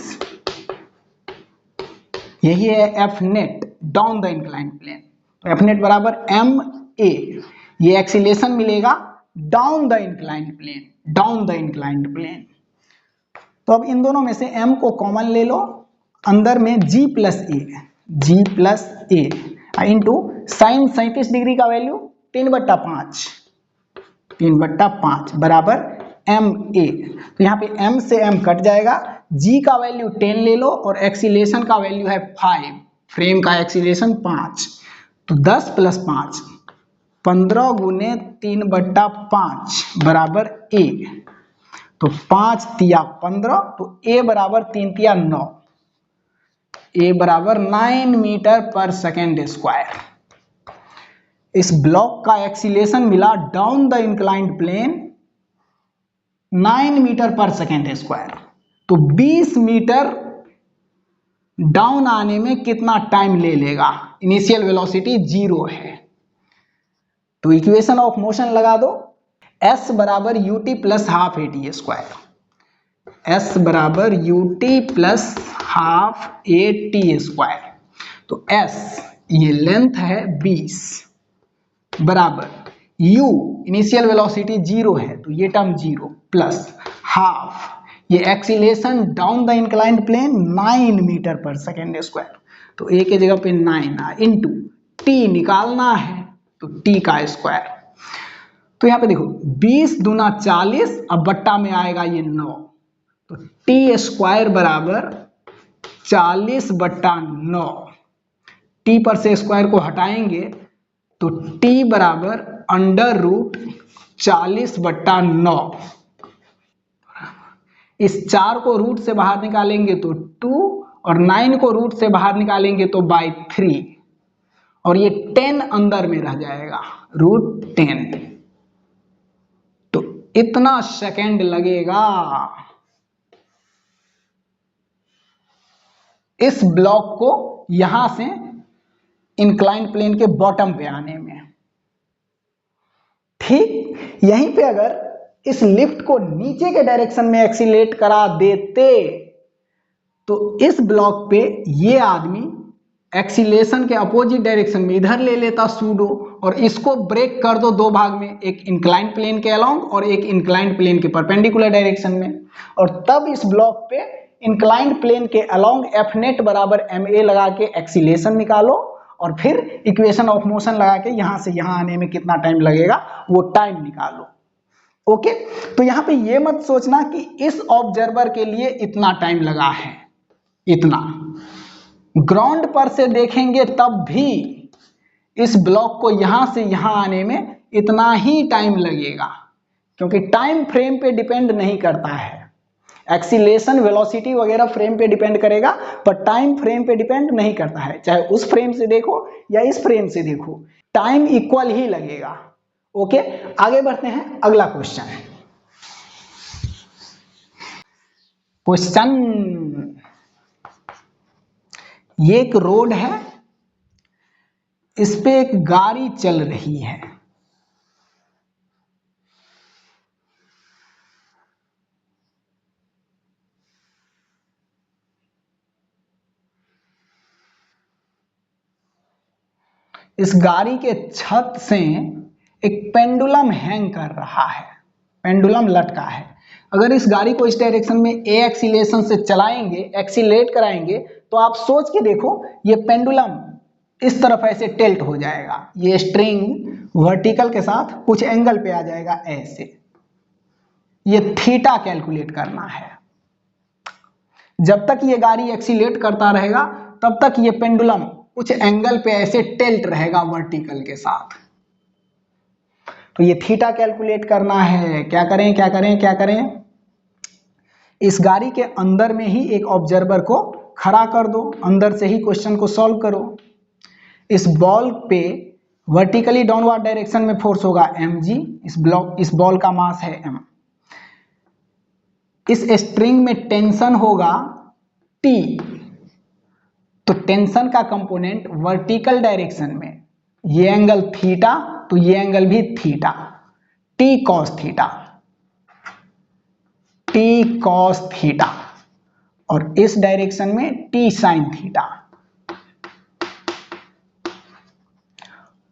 A: यही है F net down the inclined plane. तो एफ नेट बराबर ma, ये एक्सीलरेशन मिलेगा down the inclined plane, down the inclined plane. तो अब इन दोनों में से m को कॉमन ले लो, अंदर में g plus a into sine 37 degree का वैल्यू 3/5 बराबर ma। तो यहाँ पे m से m कट जाएगा, g का वैल्यू 10 ले लो और एक्सीलरेशन का वैल्यू है 5, फ्रेम का एक्सीलरेशन 5, तो 10 प्लस 5 15 गुने 3/5 बराबर a। तो 5 तिया 15, तो a बराबर 3 तिया 9, a बराबर 9 मीटर पर सेकेंड स्क्वायर। इस ब्लॉक का एक्सीलरेशन मिला down the inclined plane 9 metre पर सेकेंड स्क्वायर। तो 20 मीटर डाउन आने में कितना टाइम ले लेगा? इनिशियल वेलोसिटी 0 है, तो इक्वेशन ऑफ मोशन लगा दो, s बराबर ut plus half at square, s बराबर ut plus half at square. तो s ये लेंथ है 20 बराबर u इनिशियल वेलोसिटी 0 है, तो ये टर्म 0 प्लस हाफ ये acceleration down the inclined plane 9 metre पर सेकेंड स्क्वायर, तो a के जगह पे 9 इंटू t निकालना है तो t का स्क्वायर। तो यहाँ पे देखो 20 दूना 40, अब बट्टा में आएगा ये 9, तो t स्क्वायर बराबर 40/9, t पर से स्क्वायर को हटाएंगे तो t बराबर अंडर रूट 40/9। इस 4 को रूट से बाहर निकालेंगे तो 2 और 9 को रूट से बाहर निकालेंगे तो बाय 3, और ये 10 अंदर में रह जाएगा √10। तो इतना सेकेंड लगेगा इस ब्लॉक को यहां से इंक्लाइंड प्लेन के बॉटम पे आने में। ठीक यहीं पे अगर इस लिफ्ट को नीचे के डायरेक्शन में एक्सीलरेट करा देते तो इस ब्लॉक पे ये आदमी एक्सीलरेशन के अपोजिट डायरेक्शन में इधर ले लेता सूडो, और इसको ब्रेक कर दो दो भाग में, एक इंक्लाइंड प्लेन के अलोंग और एक इंक्लाइंड प्लेन के परपेंडिकुलर डायरेक्शन में, और तब इस ब्लॉक पे इंक्लाइंड प्लेन के अलोंग एफ नेट बराबर ma लगा के एक्सीलरेशन निकालो, और फिर इक्वेशन ऑफ मोशन लगा के यहां से यहां आने में कितना टाइम लगेगा वो टाइम निकालो। ओके, तो यहां पे ये मत सोचना कि इस ऑब्जर्वर के लिए इतना टाइम लगा है, इतना ग्राउंड पर से देखेंगे तब भी इस ब्लॉक को यहां से यहां आने में इतना ही टाइम लगेगा, क्योंकि टाइम फ्रेम पे डिपेंड नहीं करता है। एक्सीलेशन, वेलोसिटी वगैरह फ्रेम पे डिपेंड करेगा, पर टाइम फ्रेम पे डिपेंड नहीं करता है। चाहे उस फ्रेम से देखो या इस फ्रेम से देखो, टाइम इक्वल ही लगेगा। ओके, आगे बढ़ते हैं। अगला क्वेश्चन, ये एक रोड है, इस पे एक गाड़ी चल रही है। इस गाड़ी के छत से एक पेंडुलम हैंग कर रहा है, पेंडुलम लटका है। अगर इस गाड़ी को इस डायरेक्शन में ए एक्सीलेशन से चलाएंगे, एक्सीलेट कराएंगे, तो आप सोच के देखो, ये पेंडुलम इस तरफ ऐसे टिल्ट हो जाएगा, ये स्ट्रिंग वर्टिकल के साथ कुछ एंगल पे आ जाएगा ऐसे। ये थीटा कैलकुलेट करना है। जब तक ये गाड़ी एक्सीलेट करता रहेगा तब तक ये पेंडुलम कुछ एंगल पे ऐसे टिल्ट रहेगा वर्टिकल के साथ। तो ये थीटा कैलकुलेट करना है। क्या करें क्या करें क्या करें, इस गाड़ी के अंदर में ही एक ऑब्जर्वर को खड़ा कर दो, अंदर से ही क्वेश्चन को सॉल्व करो। इस बॉल पे वर्टिकली डाउनवर्ड डायरेक्शन में फोर्स होगा mg, इस बॉल का मास है m। इस स्ट्रिंग में टेंशन होगा T, तो टेंशन का कंपोनेंट वर्टिकल डायरेक्शन में, ये एंगल थीटा तो ये एंगल भी theta, T cos theta, T cos theta, और इस डायरेक्शन में T sin थीटा।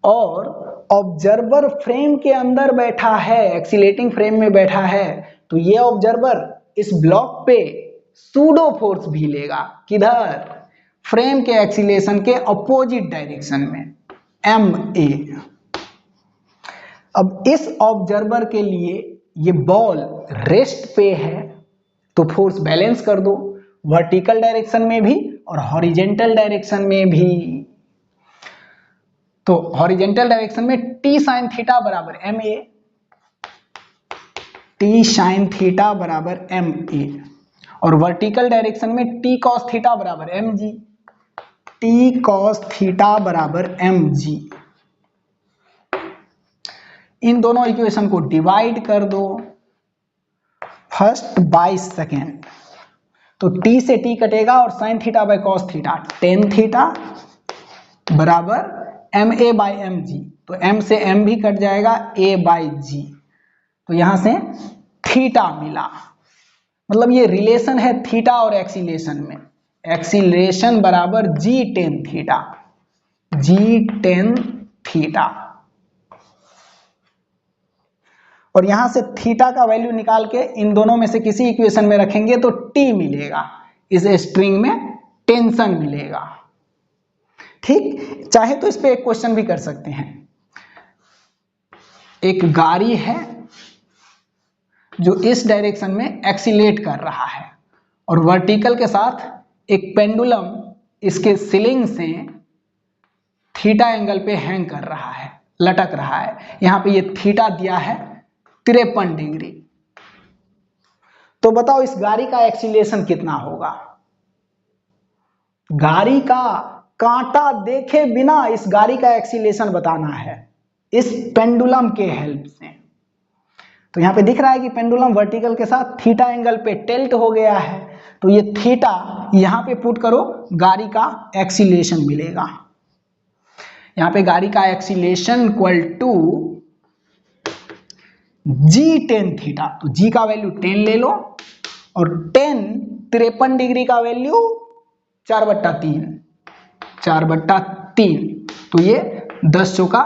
A: और ऑब्जर्वर फ्रेम के अंदर बैठा है, एक्सीलेटिंग फ्रेम में बैठा है, तो ये ऑब्जर्वर इस ब्लॉक पे सूडो फोर्स भी लेगा। किधर? फ्रेम के एक्सीलेशन के अपोजिट डायरेक्शन में, ma। अब इस ऑब्जर्वर के लिए ये बॉल रेस्ट पे है, तो फोर्स बैलेंस कर दो, वर्टिकल डायरेक्शन में भी और हॉरिजेंटल डायरेक्शन में भी। तो हॉरिजेंटल डायरेक्शन में T sin थीटा बराबर ma, T sin थीटा बराबर ma, और वर्टिकल डायरेक्शन में T cos थीटा बराबर mg, T cos थीटा बराबर mg। इन दोनों इक्वेशन को डिवाइड कर दो फर्स्ट बाय सेकेंड, तो T से T कटेगा और sin theta by cos theta, tan theta बराबर ma बाई mg, तो m से m भी कट जाएगा, a बाई g, तो यहां से थीटा मिला। मतलब ये रिलेशन है थीटा और एक्सीलेशन में, एक्सीलेशन बराबर g tan theta, g tan theta. और यहां से थीटा का वैल्यू निकाल के इन दोनों में से किसी इक्वेशन में रखेंगे तो T मिलेगा, इस स्ट्रिंग में टेंशन मिलेगा। ठीक, चाहे तो इस पे एक क्वेश्चन भी कर सकते हैं। एक गाड़ी है जो इस डायरेक्शन में एक्सीलेट कर रहा है, और वर्टिकल के साथ एक पेंडुलम इसके सीलिंग से थीटा एंगल पे हैंग कर रहा है, लटक रहा है। यहां पे ये थीटा दिया है 53 डिग्री। तो बताओ इस गाड़ी का एक्सीलेशन कितना होगा? गाड़ी का कांटा देखे बिना इस गाड़ी का एक्सीलेशन बताना है इस पेंडुलम के हेल्प से। तो यहां पे दिख रहा है कि पेंडुलम वर्टिकल के साथ थीटा एंगल पे टिल्ट हो गया है, तो ये थीटा यहां पे पुट करो, गाड़ी का एक्सीलेशन मिलेगा। यहां पे गाड़ी का acceleration equal to g tan theta, तो g का वैल्यू 10 ले लो, और 10 53 डिग्री का वैल्यू 4/3, 4/3, तो ये 10 चौका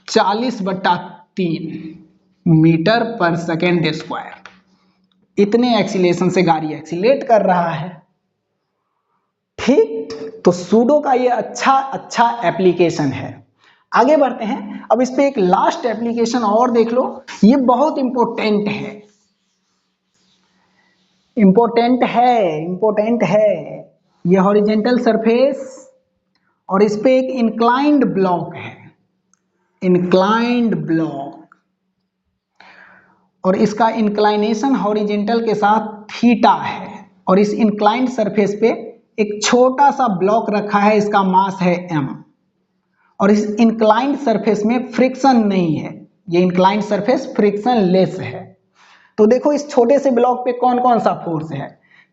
A: 40/3 मीटर पर सेकेंड स्क्वायर। इतने एक्सीलेशन से गाड़ी एक्सीलेट कर रहा है। ठीक, तो सूडो का ये अच्छा एप्लीकेशन है। आगे बढ़ते हैं। अब इस पे एक लास्ट एप्लीकेशन और देख लो, ये बहुत इंपॉर्टेंट है, इंपॉर्टेंट है। ये हॉरिजेंटल सरफेस और इस पे एक इंक्लाइंड ब्लॉक है, इंक्लाइंड ब्लॉक, और इसका इंक्लाइनेशन हॉरिजेंटल के साथ थीटा है, और इस इंक्लाइंड सरफेस पे एक छोटा सा ब्लॉक रखा है, इसका मास है m, और इस इंक्लाइंड सरफेस में फ्रिक्शन नहीं है, ये इंक्लाइंड सरफेस फ्रिक्शन लेस है। तो देखो इस छोटे से ब्लॉक पे कौन कौन सा फोर्स है,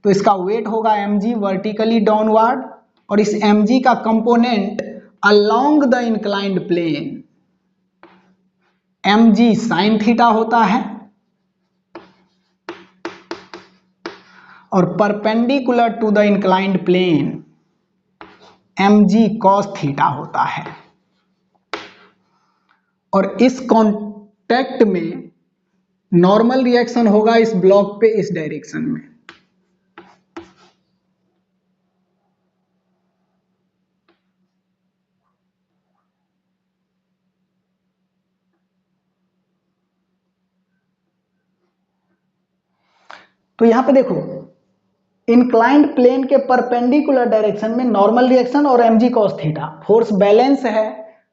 A: तो इसका वेट होगा mg वर्टिकली डाउनवर्ड, और इस mg का component along the inclined plane mg sine theta होता है, और perpendicular to the inclined plane mg cos theta होता है। और इस कॉन्टेक्ट में नॉर्मल रिएक्शन होगा इस ब्लॉक पे इस डायरेक्शन में। तो यहां पे देखो इंक्लाइंड प्लेन के परपेंडिकुलर डायरेक्शन में नॉर्मल रिएक्शन और mg cos theta, force balance है,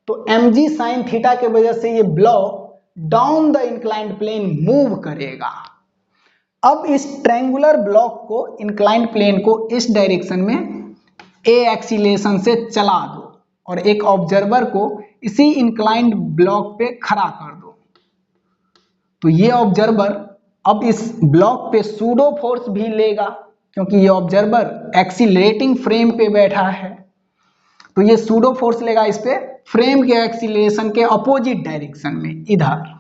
A: तो mg sin थीटा के वजह से ये block down the inclined plane move करेगा। अब इस ट्रायंगुलर ब्लॉक को इंक्लाइंड प्लेन को इस डायरेक्शन में a एक्सीलेशन से चला दो, और एक ऑब्जर्वर को इसी इंक्लाइंड ब्लॉक पे खड़ा कर दो। तो ये ऑब्जर्वर अब इस ब्लॉक पे सूडो फोर्स भी लेगा, क्योंकि ये ऑब्जर्वर एक्सीलरेटिंग फ्रेम पे बैठा है, तो ये सूडो फोर्स लेगा इस पे फ्रेम के एक्सीलरेशन के अपोजिट डायरेक्शन में, इधर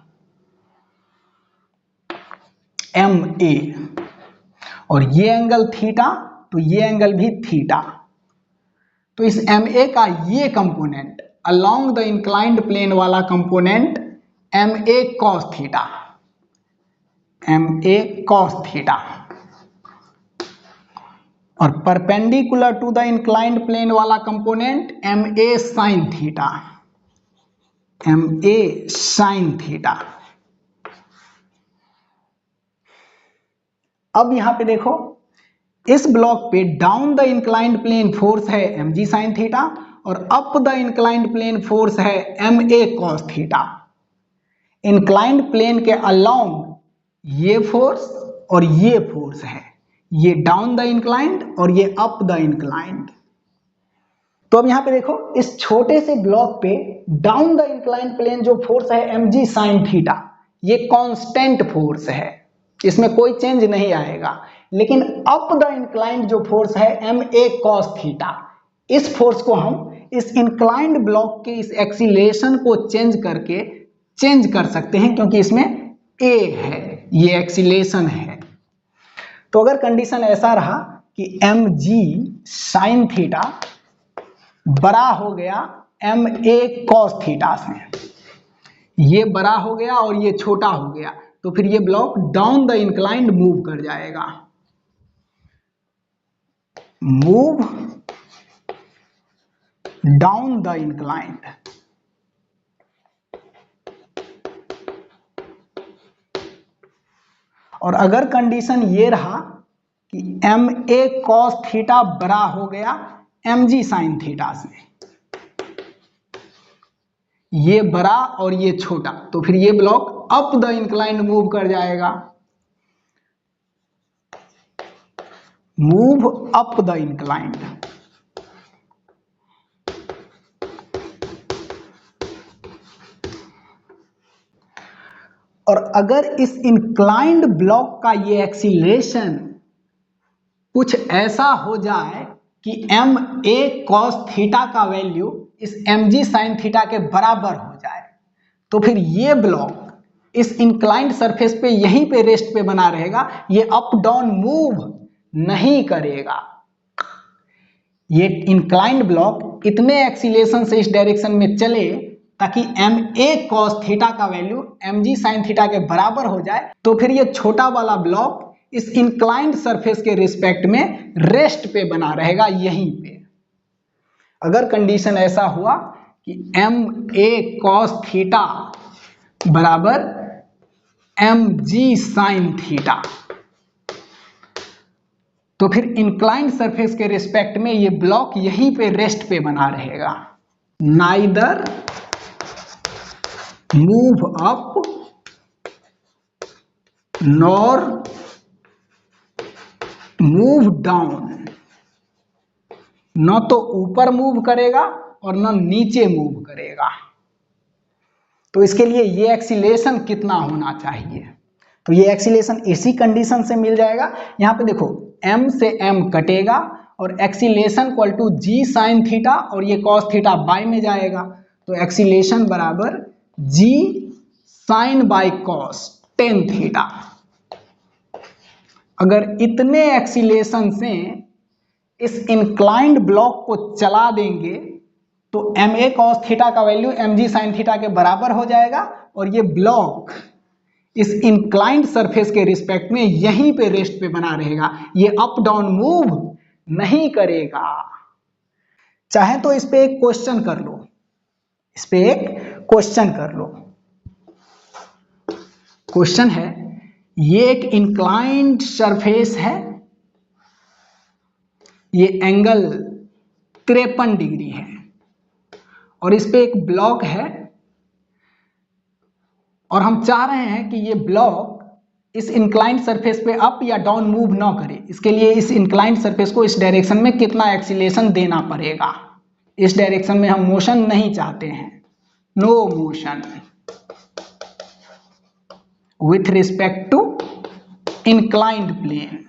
A: ma, और ये एंगल थीटा, तो ये एंगल भी थीटा। तो इस ma का ये component along the inclined plane वाला component ma cos theta, ma cos theta, और perpendicular to the inclined plane वाला component ma sin theta, ma sin theta. अब यहां पे देखो इस ब्लॉक पे down the inclined plane force है mg sin थीटा, और up the inclined plane force है ma cos theta. Inclined plane के अलोंग ये फोर्स और ये फोर्स है, ये डाउन द इंक्लाइंड और ये अप द इंक्लाइंड। तो अब यहां पे देखो इस छोटे से ब्लॉक पे डाउन द इंक्लाइंड प्लेन जो फोर्स है mg sin थीटा, ये कांस्टेंट फोर्स है, इसमें कोई चेंज नहीं आएगा। लेकिन अप द इंक्लाइंड जो फोर्स है ma cos थीटा, इस फोर्स को हम इस इंक्लाइंड ब्लॉक के इस एक्सीलरेशन को चेंज करके चेंज कर सकते हैं, क्योंकि इसमें a है, ये एक्सीलरेशन है। तो अगर कंडीशन ऐसा रहा कि mg sin थीटा बड़ा हो गया ma cos थीटा से, ये बड़ा हो गया और ये छोटा हो गया, तो फिर ये block down the inclined move कर जाएगा, मूव डाउन द इंक्लाइंड। और अगर कंडीशन ये रहा कि ma cos थीटा बड़ा हो गया mg sin थीटा से, ये बड़ा और ये छोटा, तो फिर ये block up the inclined move कर जाएगा, मूव अप द इंक्लाइंड। और अगर इस इंक्लाइंड ब्लॉक का ये एक्सीलरेशन कुछ ऐसा हो जाए कि ma cos थीटा का वैल्यू इस mg sin थीटा के बराबर हो जाए, तो फिर ये ब्लॉक इस इंक्लाइंड सरफेस पे यहीं पे रेस्ट पे बना रहेगा, ये अप डाउन मूव नहीं करेगा। ये इंक्लाइंड ब्लॉक इतने एक्सीलरेशन से इस डायरेक्शन में चले ताकि ma cos थीटा का वैल्यू mg sin थीटा के बराबर हो जाए, तो फिर ये छोटा वाला ब्लॉक इस इंक्लाइंड सरफेस के रिस्पेक्ट में रेस्ट पे बना रहेगा यहीं पे। अगर कंडीशन ऐसा हुआ कि ma cos थीटा बराबर mg sin थीटा, तो फिर इंक्लाइंड सरफेस के रिस्पेक्ट में ये ब्लॉक यहीं पे रेस्ट पे बना रहेगा, neither move up nor move down, न तो ऊपर मूव करेगा और न नीचे मूव करेगा। तो इसके लिए ये एक्सीलेशन कितना होना चाहिए? तो ये एक्सीलेशन इसी कंडीशन से मिल जाएगा। यहां पे देखो m से m कटेगा और acceleration equal to g sine theta और ये cos थीटा बाय में जाएगा, तो एक्सीलेशन बराबर g sine by cos tan theta. अगर इतने एक्सीलेशन से इस इंक्लाइंड ब्लॉक को चला देंगे तो ma cos थीटा का वैल्यू mg साइन थीटा के बराबर हो जाएगा और ये ब्लॉक इस इंक्लाइंड सरफेस के रिस्पेक्ट में यहीं पे रेस्ट पे बना रहेगा, ये अप डाउन मूव नहीं करेगा। चाहे तो इस पे एक क्वेश्चन कर लो, इस पे एक क्वेश्चन कर लो। क्वेश्चन है, ये एक इंक्लाइंड सरफेस है, ये एंगल 53 डिग्री है और इस पे एक ब्लॉक है और हम चाह रहे हैं कि ये ब्लॉक इस इंक्लाइंड सरफेस पे अप या डाउन मूव ना करे। इसके लिए इस इंक्लाइंड सरफेस को इस डायरेक्शन में कितना एक्सीलेशन देना पड़ेगा। इस डायरेक्शन में हम मोशन नहीं चाहते हैं, no motion with respect to inclined plane.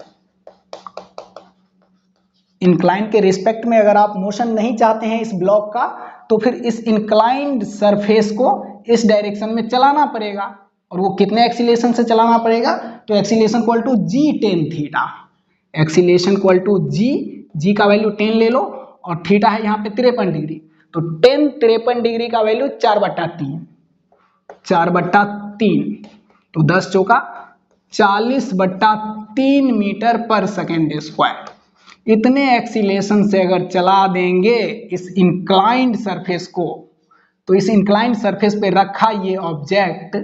A: Inclined के रिस्पेक्ट में अगर आप मोशन नहीं चाहते हैं इस ब्लॉक का, तो फिर इस इंक्लाइंड सरफेस को इस डायरेक्शन में चलाना पड़ेगा। और वो कितने एक्सीलेशन से चलाना पड़ेगा? तो acceleration equal to g tan theta. Acceleration equal to g का वैल्यू 10 ले लो और थीटा है यहाँ पे 53 डिग्री, तो 10 53 डिग्री का वैल्यू 4/3, 4/3 तो 10 चौका 40/3 मीटर पर सेकेंड स्क्वायर। इतने एक्सीलेशन से अगर चला देंगे इस इंक्लाइंड सरफेस को, तो इस इंक्लाइंड सरफेस पे रखा ये ऑब्जेक्ट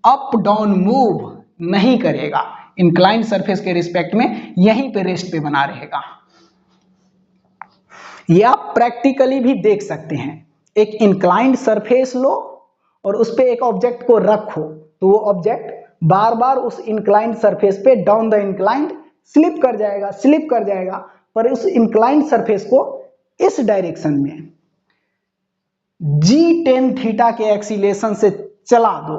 A: अप डाउन मूव नहीं करेगा, इंक्लाइंड सरफेस के रिस्पेक्ट में यहीं पे रेस्ट पे बना रहेगा। ये आप प्रैक्टिकली भी देख सकते हैं। एक इंक्लाइंड सरफेस लो और उस पे एक ऑब्जेक्ट को रखो, तो वो ऑब्जेक्ट बार बार उस इंक्लाइंड सरफेस पे डाउन द इंक्लाइंड स्लिप कर जाएगा, पर उस इंक्लाइंड सरफेस को इस डायरेक्शन में g10 थीटा के एक्सीलेशन से चला दो,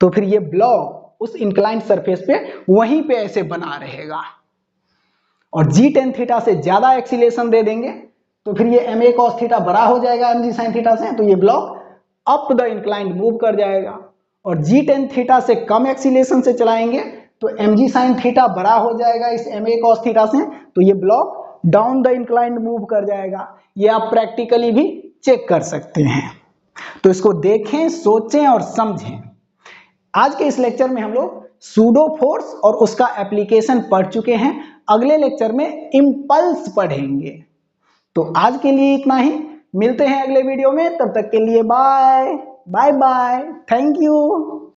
A: तो फिर ये ब्लॉक उस इंक्लाइंड सरफेस पे वहीं पे ऐसे बना रहेगा। और g10 थीटा से ज्यादा एक्सीलेशन दे देंगे तो फिर ये ma cos थीटा बड़ा हो जाएगा mg sin थीटा से, तो ये block up the inclined move कर जाएगा। और g10 थीटा से कम एक्सीलेशन से चलाएंगे तो mg sin थीटा बड़ा हो जाएगा इस ma cos थीटा से, तो ये block down the inclined move कर जाएगा। ये आप प्रैक्टिकली भी चेक कर सकते हैं। तो इसको देखें, सोचें और समझें। आज के इस लेक्चर में हम लोग सूडो फोर्स और उसका एप्लीकेशन पढ़ चुके हैं। अगले लेक्चर में इंपल्स पढ़ेंगे। तो आज के लिए इतना ही, मिलते हैं अगले वीडियो में। तब तक के लिए bye bye bye, thank you.